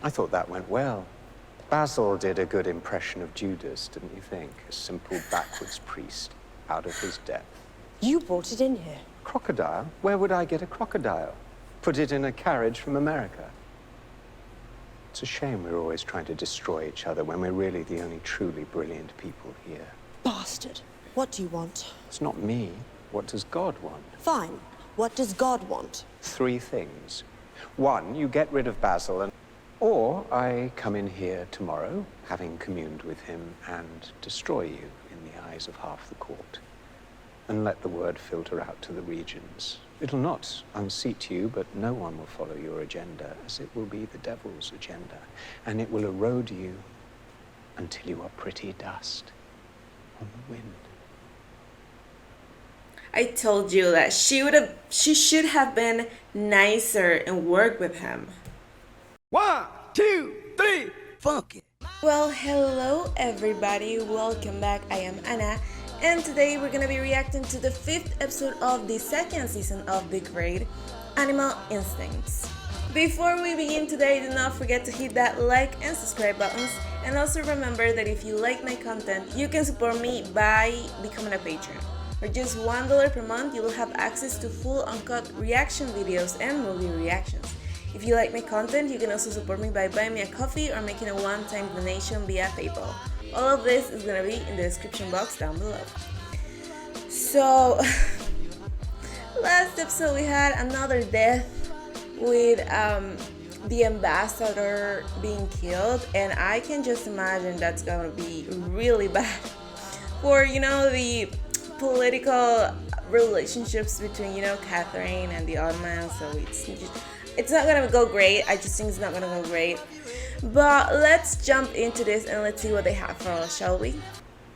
I thought that went well. Basil did a good impression of Judas, didn't you think? A simple backwards priest out of his depth. You brought it in here. Crocodile? Where would I get a crocodile? Put it in a carriage from America. It's a shame we're always trying to destroy each other when we're really the only truly brilliant people here. Bastard. What do you want? It's not me. What does God want? Fine. What does God want? 3 things. 1, you get rid of Basil, or I come in here tomorrow, having communed with him, and destroy you in the eyes of half the court, and let the word filter out to the regions. It'll not unseat you, but no one will follow your agenda, as it will be the devil's agenda, and it will erode you until you are pretty dust on the wind. I told you that she should have been nicer and worked with him. 1, 2, 3, fuck it. Well, hello everybody, welcome back. I am Anna, and today we're gonna be reacting to the 5th episode of the 2nd season of The Grade, Animal Instincts. Before we begin today, do not forget to hit that like and subscribe buttons, and also remember that if you like my content, you can support me by becoming a patron. For just $1 per month, you will have access to full uncut reaction videos and movie reactions. If you like my content, you can also support me by buying me a coffee or making a one-time donation via PayPal. All of this is gonna be in the description box down below. So, last episode we had another death with the ambassador being killed, and I can just imagine that's gonna be really bad for, the political relationships between, Katherine and the Ottomans. So it's not gonna go great. I just think it's not gonna go great. But let's jump into this and let's see what they have for us, shall we?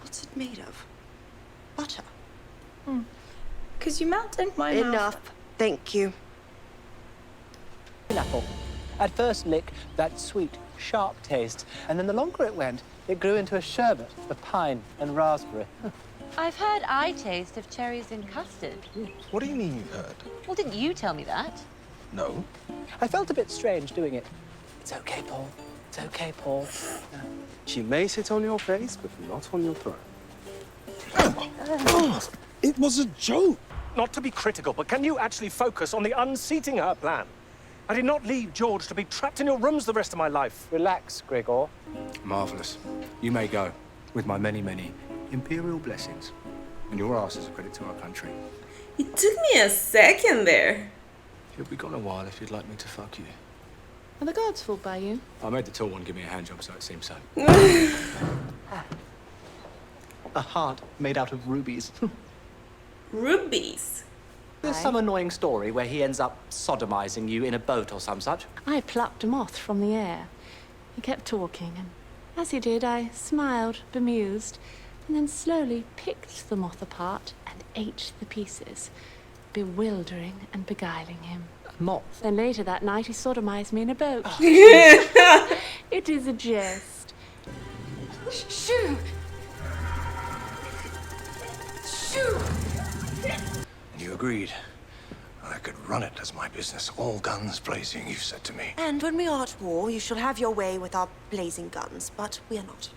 What's it made of? Butter. Because you melted my mouth. Enough. Thank you. Apple. At first lick, that sweet, sharp taste, and then the longer it went, it grew into a sherbet of pine and raspberry. I've heard eye taste of cherries in custard. What do you mean you heard? Well, didn't you tell me that? No. I felt a bit strange doing it. It's okay, Paul. It's okay, Paul. She may sit on your face, but not on your throne. It was a joke. Not to be critical, but can you actually focus on the unseating her plan? I did not leave George to be trapped in your rooms the rest of my life. Relax, Gregor. Marvelous. You may go, with my many, many imperial blessings. And your ass is a credit to our country. It took me a second there. He'll be gone a while if you'd like me to fuck you. Are the guards fooled by you? I made the tall one give me a hand job, so it seems so. A heart made out of rubies. Rubies. There's some annoying story where he ends up sodomizing you in a boat or some such. I plucked a moth from the air. He kept talking, and as he did, I smiled, bemused, and then slowly picked the moth apart and ate the pieces, bewildering and beguiling him. A moth? Then later that night, he sodomized me in a boat. It is a jest. Shoo! Shoo! You agreed. I could run it as my business, all guns blazing, you said to me. And when we are at war, you shall have your way with our blazing guns, but we are not.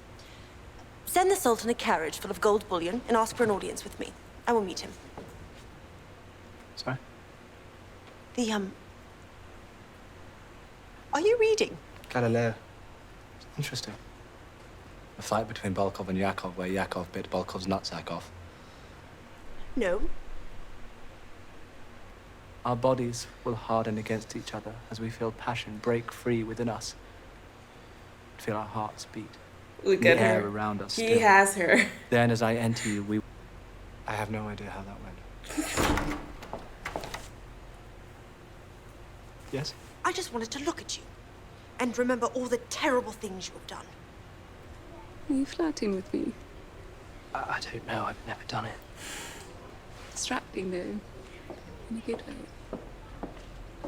Send the Sultan a carriage full of gold bullion and ask for an audience with me. I will meet him. Sorry? Are you reading? Galileo. Interesting. A fight between Volkov and Yakov, where Yakov bit Volkov's nutsack off. No. Our bodies will harden against each other as we feel passion break free within us. Feel our hearts beat. Look the at air her. around us. He still. has her. Then as I enter you, I have no idea how that went. Yes? I just wanted to look at you and remember all the terrible things you have done. Are you flirting with me? I don't know. I've never done it. Distracting, though. In a good way.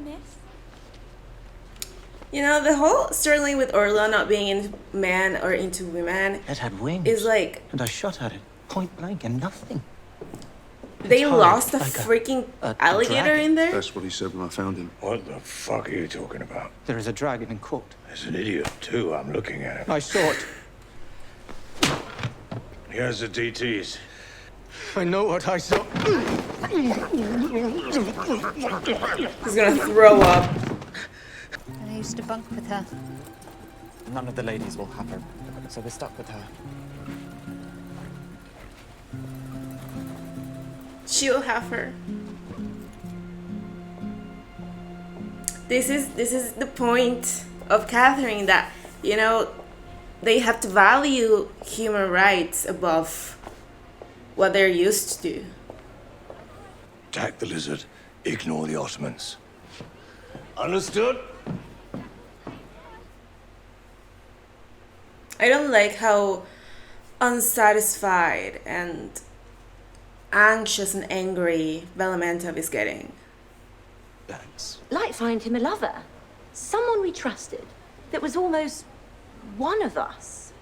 Miss? The whole storyline with Orlo not being into men or into women It had wings. is like... And I shot at it, point blank, and nothing. They hard, lost a like freaking a alligator dragon. in there? That's what he said when I found him. What the fuck are you talking about? There is a dragon in court. There's an idiot, too. I'm looking at him. I saw it. Here's the DTs. I know what I saw. He's gonna throw up. I used to bunk with her. None of the ladies will have her, so we're stuck with her. She'll have her. This is the point of Katherine, that, you know, they have to value human rights above what they're used to. Attack the lizard. Ignore the Ottomans. Understood? I don't like how unsatisfied and anxious and angry Velamantov is getting. Thanks. Like find him a lover. Someone we trusted. That was almost one of us.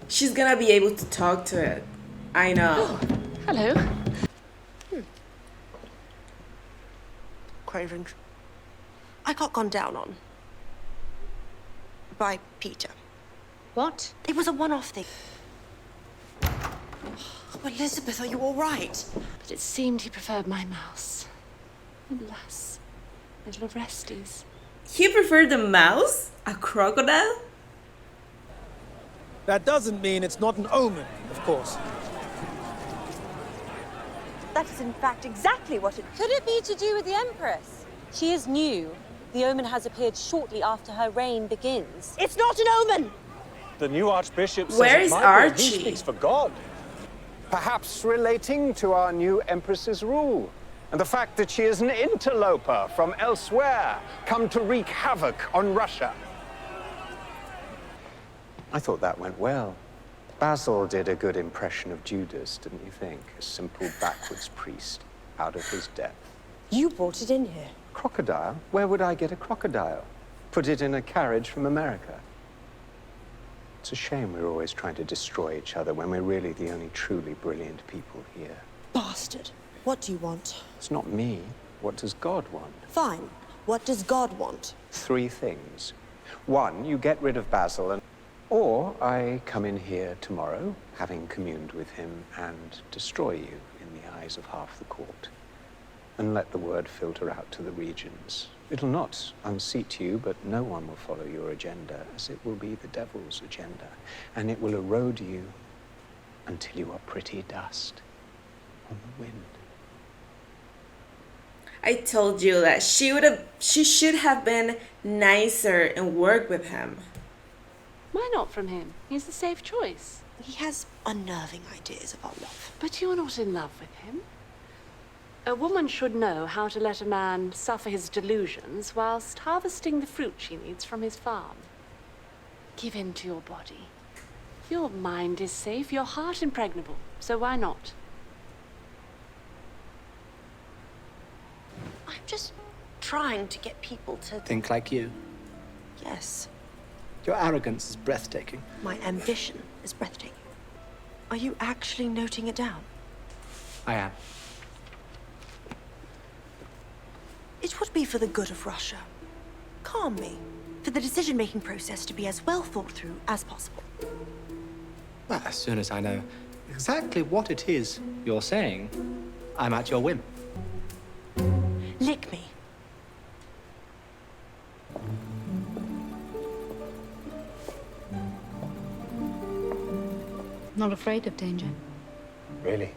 She's gonna be able to talk to it. I know. Hello. Cravens. I got gone down on. By Peter. What? It was a one-off thing. Oh, Elizabeth, are you all right? But it seemed he preferred my mouse. Alas, little Orestes. He preferred the mouse? A crocodile? That doesn't mean it's not an omen, of course. That is in fact exactly what it... Could it be to do with the Empress? She is new. The omen has appeared shortly after her reign begins. It's not an omen! The new Archbishop says Where it is might be. Archie? He speaks for God. Perhaps relating to our new Empress's rule, and the fact that she is an interloper from elsewhere, come to wreak havoc on Russia. I thought that went well. Basil did a good impression of Judas, didn't you think? A simple backwards priest out of his depth. You brought it in here. Crocodile? Where would I get a crocodile? Put it in a carriage from America. It's a shame we're always trying to destroy each other when we're really the only truly brilliant people here. Bastard. What do you want? It's not me. What does God want? Fine. What does God want? 3 things. 1, you get rid of Basil, and or I come in here tomorrow, having communed with him, and destroy you in the eyes of half the court, and let the word filter out to the regions. It'll not unseat you, but no one will follow your agenda, as it will be the devil's agenda, and it will erode you until you are pretty dust on the wind. I told you that she should have been nicer and worked with him. Why not from him? He's a safe choice. He has unnerving ideas about love. But you're not in love with him. A woman should know how to let a man suffer his delusions whilst harvesting the fruit she needs from his farm. Give in to your body. Your mind is safe, your heart impregnable, so why not? I'm just trying to get people to... Think like you. Yes, Your arrogance is breathtaking. my ambition is breathtaking. Are you actually noting it down? I am. It would be for the good of Russia. Calm me. For the decision-making process to be as well thought through as possible. Well, as soon as I know exactly what it is you're saying, I'm at your whim. Lick me. Not afraid of danger. Really?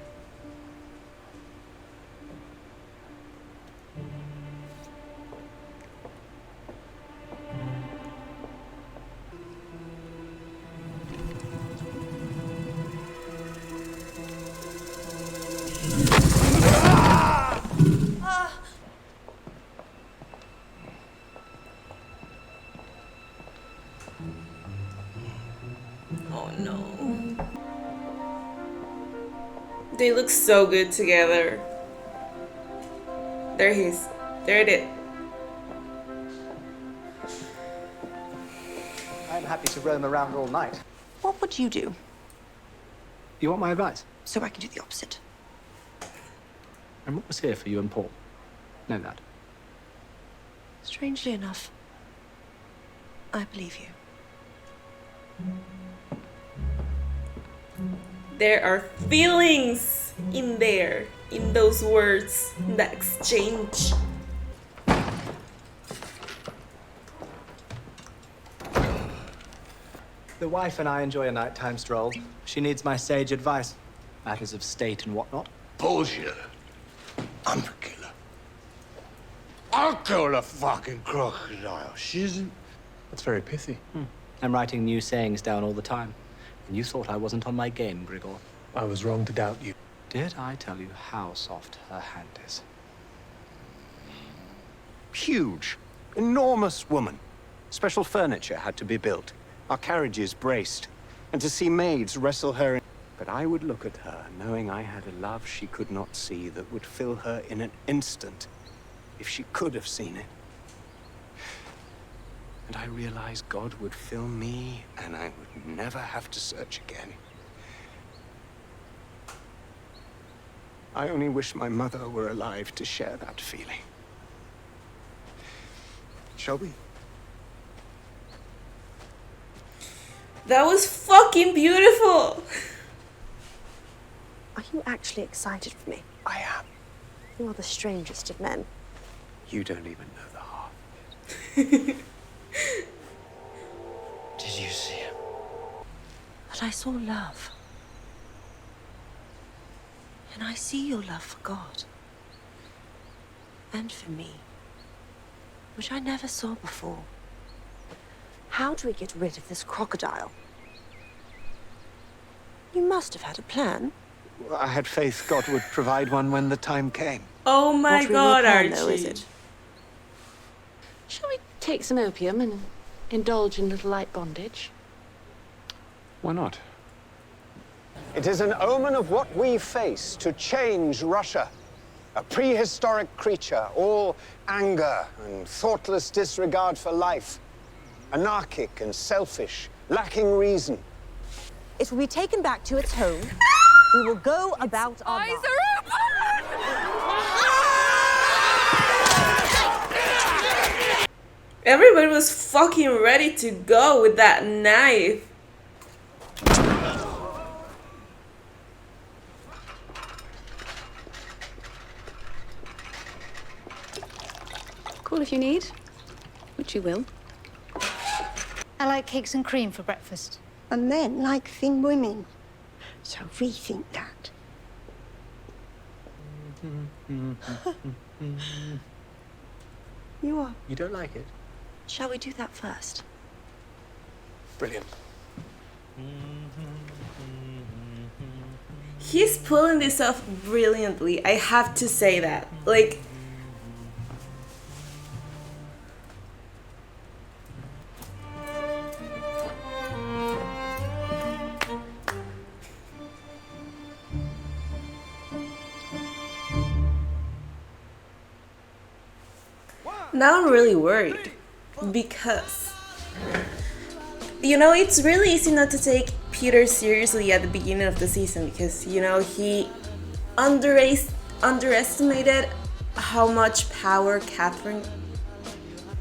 Oh no. They look so good together. There he is. There it is. I'm happy to roam around all night. What would you do? You want my advice? So I can do the opposite. And what was here for you and Paul? Know that. Strangely enough, I believe you. There are feelings in there, in those words, in that exchange. The wife and I enjoy a nighttime stroll. She needs my sage advice. Matters of state and whatnot. Bullshit. I'm the killer. I'll kill the fucking crocodile. She isn't. That's very pithy. I'm writing new sayings down all the time. And you thought I wasn't on my game, Grigor. I was wrong to doubt you. Did I tell you how soft her hand is? Huge, enormous woman. Special furniture had to be built. Our carriages braced. And to see maids wrestle her in... But I would look at her, knowing I had a love she could not see that would fill her in an instant, if she could have seen it. And I realized God would fill me, and I would never have to search again. I only wish my mother were alive to share that feeling. Shall we? That was fucking beautiful! Are you actually excited for me? I am. You are the strangest of men. You don't even know the half. Did you see him? But I saw love. And I see your love for God. And for me. Which I never saw before. How do we get rid of this crocodile? You must have had a plan. Well, I had faith God would provide one when the time came. Oh my Not really god, a plan, Archie. though, is it? Shall we take some opium and indulge in a little light bondage? Why not? It is an omen of what we face to change Russia. A prehistoric creature, all anger and thoughtless disregard for life. Anarchic and selfish, lacking reason. It will be taken back to its home. We will go about our lives. Everybody was fucking ready to go with that knife. Call if you need, which you will. I like cakes and cream for breakfast. And men like thin women. So rethink that. You are. You don't like it? Shall we do that first? Brilliant. He's pulling this off brilliantly. I have to say that. Like, now I'm really worried because, you know, it's really easy not to take Peter seriously at the beginning of the season because, you know, he underestimated how much power Katherine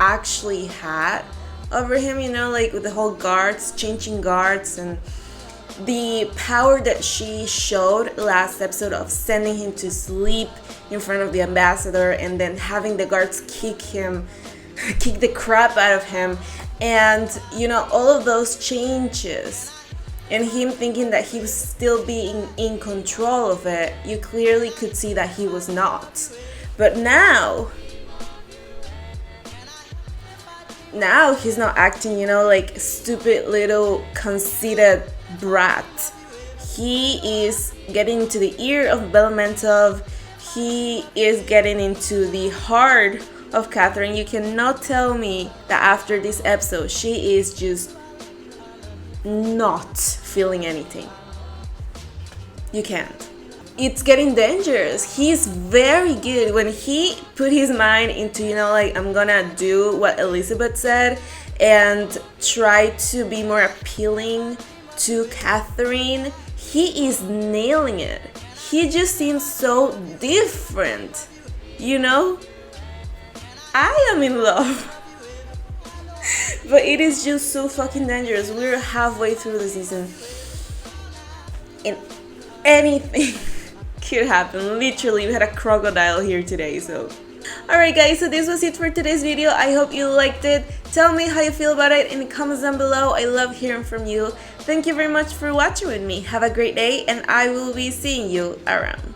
actually had over him, you know, like with the whole guards, changing guards, and the power that she showed last episode of sending him to sleep in front of the ambassador and then having the guards kick the crap out of him, and you know, all of those changes and him thinking that he was still being in control of it. You clearly could see that he was not. But now he's not acting, you know, like a stupid little conceited brat. He is getting into the ear of Belmontov. He is getting into the heart of Katherine. You cannot tell me that after this episode she is just not feeling anything. You can't. It's getting dangerous. He's very good when he put his mind into, you know, like, I'm gonna do what Elizabeth said and try to be more appealing to Katherine, he is nailing it. He just seems so different, you know? I am in love. But it is just so fucking dangerous. We're halfway through the season and anything could happen. Literally, we had a crocodile here today, so. Alright guys, so this was it for today's video. I hope you liked it. Tell me how you feel about it in the comments down below. I love hearing from you. Thank you very much for watching with me. Have a great day, and I will be seeing you around.